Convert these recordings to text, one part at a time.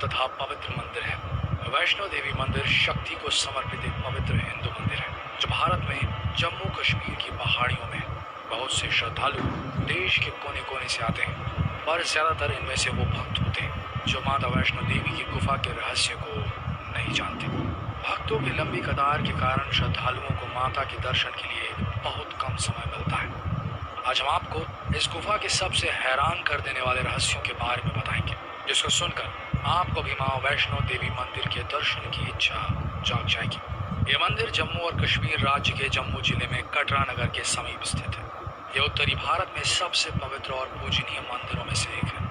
तथा पवित्र मंदिर है। वैष्णो देवी मंदिर शक्ति को समर्पित एक पवित्र हिंदू मंदिर है जो भारत में जम्मू कश्मीर की पहाड़ियों में है। बहुत से श्रद्धालु देश के कोने कोने से आते हैं, पर ज्यादातर इनमें से वो भक्त होते हैं जो माता वैष्णो देवी की गुफा के रहस्य को नहीं जानते। भक्तों की लंबी कतार के कारण श्रद्धालुओं को माता के दर्शन के लिए बहुत कम समय मिलता है। आज हम आपको इस गुफा के सबसे हैरान कर देने वाले रहस्यों के बारे में बताएंगे, जिसको सुनकर आपको भी मां वैष्णो देवी मंदिर के दर्शन की इच्छा जाग जाएगी। ये मंदिर जम्मू और कश्मीर राज्य के जम्मू जिले में कटरा नगर के समीप स्थित है। ये उत्तरी भारत में सबसे पवित्र और पूजनीय मंदिरों में से एक है।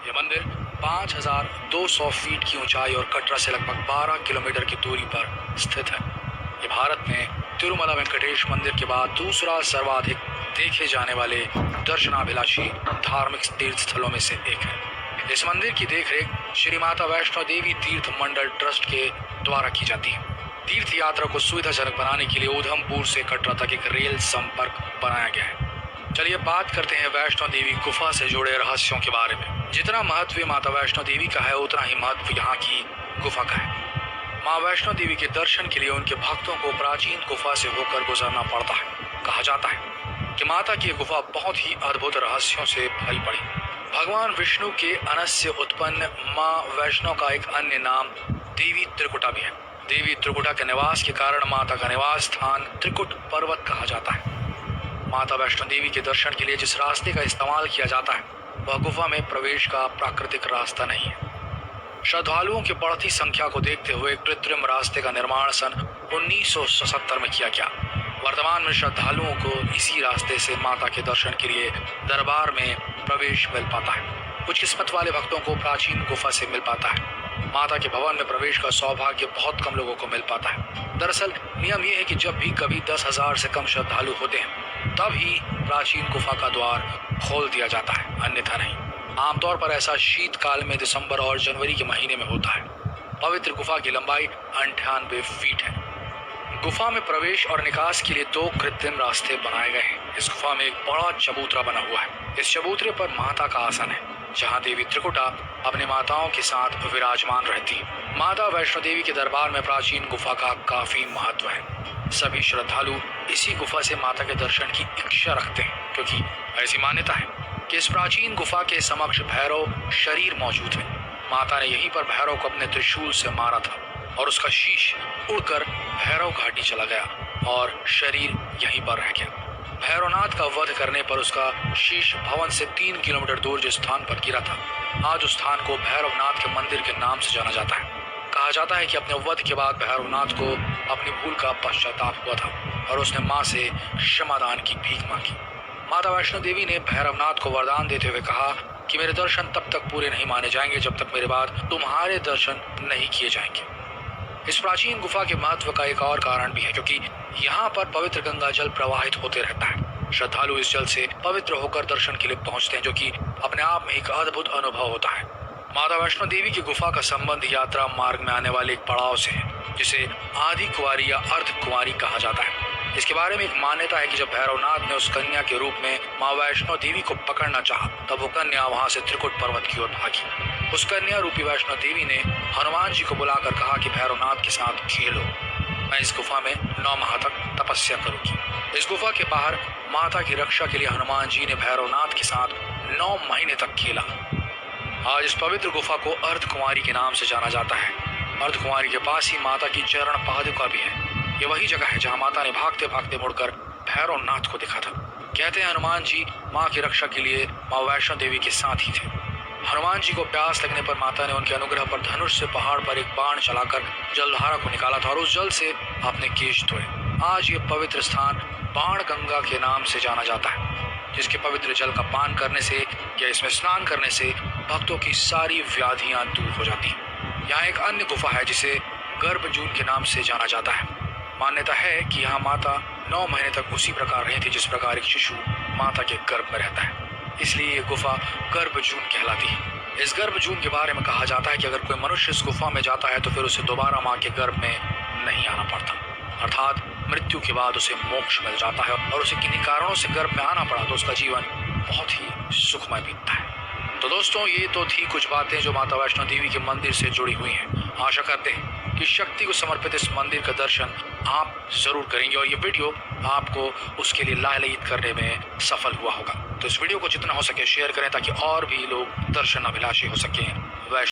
ये मंदिर 5200 फीट की ऊंचाई और कटरा से लगभग 12 किलोमीटर की दूरी पर स्थित है। ये भारत में तिरुमला वेंकटेश मंदिर के बाद दूसरा सर्वाधिक देखे जाने वाले दर्शनाभिलाषी धार्मिक तीर्थ स्थलों में से एक है। इस मंदिर की देखरेख श्री माता वैष्णो देवी तीर्थ मंडल ट्रस्ट के द्वारा की जाती है। तीर्थ यात्रा को सुविधाजनक बनाने के लिए उधमपुर से कटरा तक एक रेल संपर्क बनाया गया है। चलिए बात करते हैं वैष्णो देवी गुफा से जुड़े रहस्यों के बारे में। जितना महत्व माता वैष्णो देवी का है, उतना ही महत्व यहाँ की गुफा का है। माँ वैष्णो देवी के दर्शन के लिए उनके भक्तों को प्राचीन गुफा से होकर गुजरना पड़ता है। कहा जाता है कि माता की गुफा बहुत ही अद्भुत रहस्यों से भरी पड़ी। भगवान विष्णु के अंश से उत्पन्न माँ वैष्णो का एक अन्य नाम देवी त्रिकुटा भी है। देवी त्रिकुटा के निवास के कारण माता का निवास स्थान त्रिकुट पर्वत कहा जाता है। माता वैष्णो देवी के दर्शन के लिए जिस रास्ते का इस्तेमाल किया जाता है, वह गुफा में प्रवेश का प्राकृतिक रास्ता नहीं है। श्रद्धालुओं की बढ़ती संख्या को देखते हुए कृत्रिम रास्ते का निर्माण सन 1977 में किया गया। वर्तमान में श्रद्धालुओं को इसी रास्ते से माता के दर्शन के लिए दरबार में प्रवेश मिल पाता है। कुछ किस्मत वाले भक्तों को प्राचीन गुफा से मिल पाता है। माता के भवन में प्रवेश का सौभाग्य बहुत कम लोगों को मिल पाता है। दरअसल नियम यह है कि जब भी कभी 10,000 से कम श्रद्धालु होते हैं, तब ही प्राचीन गुफा का द्वार खोल दिया जाता है, अन्यथा नहीं। आमतौर पर ऐसा शीतकाल में दिसंबर और जनवरी के महीने में होता है। पवित्र गुफा की लंबाई 98 फीट है। गुफा में प्रवेश और निकास के लिए 2 कृत्रिम रास्ते बनाए गए हैं। इस गुफा में एक बड़ा चबूतरा बना हुआ है। इस चबूतरे पर माता का आसन है, जहां देवी त्रिकुटा अपने माताओं के साथ विराजमान रहती है। माता वैष्णो देवी के दरबार में प्राचीन गुफा का काफी महत्व है। सभी श्रद्धालु इसी गुफा से माता के दर्शन की इच्छा रखते हैं, क्योंकि ऐसी मान्यता है कि इस प्राचीन गुफा के समक्ष भैरव शरीर मौजूद है। माता ने यहीं पर भैरव को अपने त्रिशूल से मारा था और उसका शीश उड़कर भैरव घाटी चला गया और शरीर यहीं पर रह गया। भैरवनाथ का वध करने पर उसका शीश भवन से 3 किलोमीटर दूर जिस स्थान पर गिरा था, आज उस स्थान को भैरवनाथ के मंदिर के नाम से जाना जाता है। कहा जाता है कि अपने वध के बाद भैरवनाथ को अपनी भूल का पश्चाताप हुआ था और उसने मां से क्षमादान की भीख मांगी। माता वैष्णो देवी ने भैरवनाथ को वरदान देते हुए कहा कि मेरे दर्शन तब तक पूरे नहीं माने जाएंगे जब तक मेरे बाद तुम्हारे दर्शन नहीं किए जाएंगे। इस प्राचीन गुफा के महत्व का एक और कारण भी है, क्योंकि यहाँ पर पवित्र गंगा जल प्रवाहित होते रहता है। श्रद्धालु इस जल से पवित्र होकर दर्शन के लिए पहुंचते हैं, जो कि अपने आप में एक अद्भुत अनुभव होता है। माता वैष्णो देवी की गुफा का संबंध यात्रा मार्ग में आने वाले एक पड़ाव से है, जिसे आदि कुंवारी या अर्ध कुंवारी कहा जाता है। इसके बारे में एक मान्यता है कि जब भैरवनाथ ने उस कन्या के रूप में माँ वैष्णो देवी को पकड़ना चाहा, तब वो कन्या वहां से त्रिकुट पर्वत की ओर भागी। उस कन्या रूपी वैष्णो देवी ने हनुमान जी को बुलाकर कहा कि भैरवनाथ के साथ खेलो, मैं इस गुफा में 9 माह तक तपस्या करूंगी। इस गुफा के बाहर माता की रक्षा के लिए हनुमान जी ने भैरवनाथ के साथ 9 महीने तक खेला। आज इस पवित्र गुफा को अर्ध कुंवारी के नाम से जाना जाता है। अर्ध कुंवारी के पास ही माता की चरण पादुका भी है। ये वही जगह है जहाँ माता ने भागते भागते मुड़कर भैरवनाथ को देखा था। कहते हैं हनुमान जी माँ की रक्षा के लिए माँ वैष्णो देवी के साथ ही थे। हनुमान जी को प्यास लगने पर माता ने उनके अनुग्रह पर धनुष से पहाड़ पर एक बाण चलाकर जलधारा को निकाला था और उस जल से अपने केश धोए। आज ये पवित्र स्थान बाण गंगा के नाम से जाना जाता है, जिसके पवित्र जल का पान करने से या इसमें स्नान करने से भक्तों की सारी व्याधियां दूर हो जाती हैं। यहाँ एक अन्य गुफा है जिसे गर्भजून के नाम से जाना जाता है। मान्यता है कि यहाँ माता 9 महीने तक उसी प्रकार रही थी जिस प्रकार एक शिशु माता के गर्भ में रहता है, इसलिए ये गुफा गर्भजून कहलाती है। इस गर्भजून के बारे में कहा जाता है कि अगर कोई मनुष्य इस गुफा में जाता है तो फिर उसे दोबारा माँ के गर्भ में नहीं आना पड़ता, अर्थात मृत्यु के बाद उसे मोक्ष मिल जाता है और उसे किन्हीं कारणों से गर्भ में आना पड़ा तो उसका जीवन बहुत ही सुखमय बीतता है। तो दोस्तों, ये तो थी कुछ बातें जो माता वैष्णो देवी के मंदिर से जुड़ी हुई हैं। आशा करते हैं कि शक्ति को समर्पित इस मंदिर का दर्शन आप जरूर करेंगे और ये वीडियो आपको उसके लिए लालयित करने में सफल हुआ होगा। तो इस वीडियो को जितना हो सके शेयर करें ताकि और भी लोग दर्शन अभिलाषी हो सकें वैष्णो